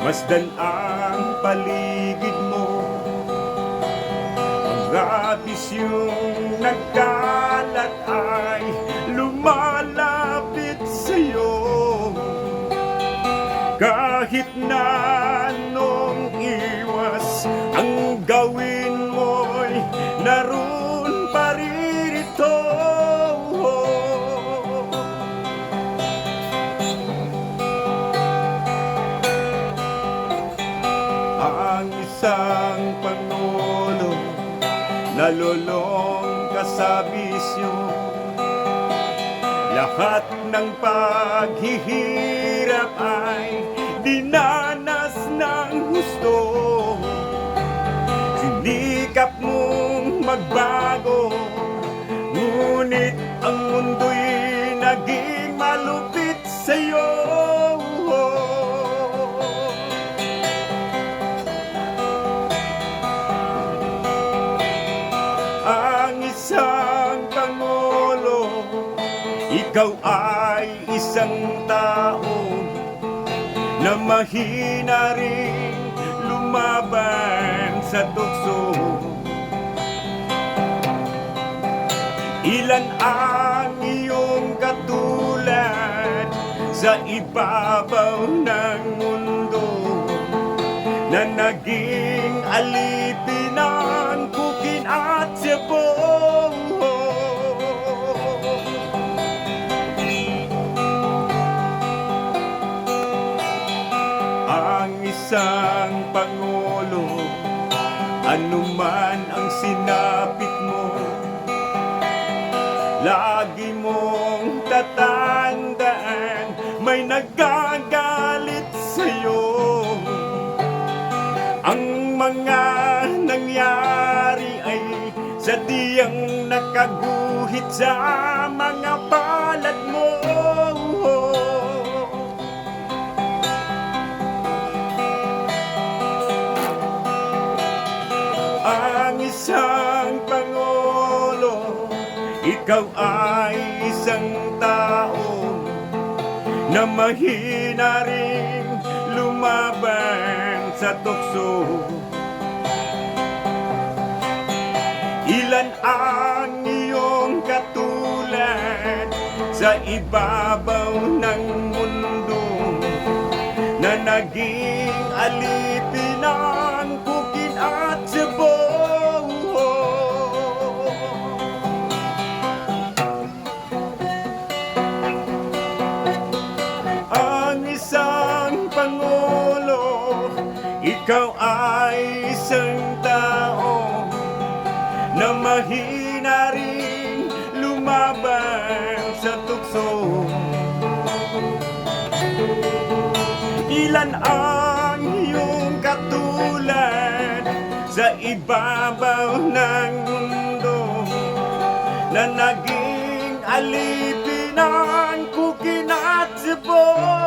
Masdan ang paligid mo, ang rabis yung nagkalat ay lumalapit sa'yo. Kahit na anong iwas ang gawin mo'y naroon pa rin ito. Ang isang Pangulo nalulong ka sa bisyo, lahat ng paghihirap ay dinanas ng gusto. Sinikap mong magbago, ngunit ang mundo'y naging malupit sa'yo. Ang isang Pangulo, ikaw ay isang tao na mahina ring lumaban sa tukso. Ilan ang iyong katulad sa ibabaw ng mundo na naging alipin ng kukin at sebo. Ang isang Pangulo, anuman ang sinapit mo, lagi mong tatandaan may nagagalit sa'yo. Ang mga nangyari ay sadyang nakaguhit sa mga palad mo. Ang isang Pangulo, ikaw ay isang tao na mahina ring lumaban sa tukso. Ilan ang iyong katulad sa ibabaw ng mundo na naging alipin ng kukin at sebo. Ang isang Pangulo, ikaw ay isang tao na mahina ring lumaban sa tukso. Ilan ang iyong katulad sa ibabaw ng mundo na naging alipin ng kukin at sebo.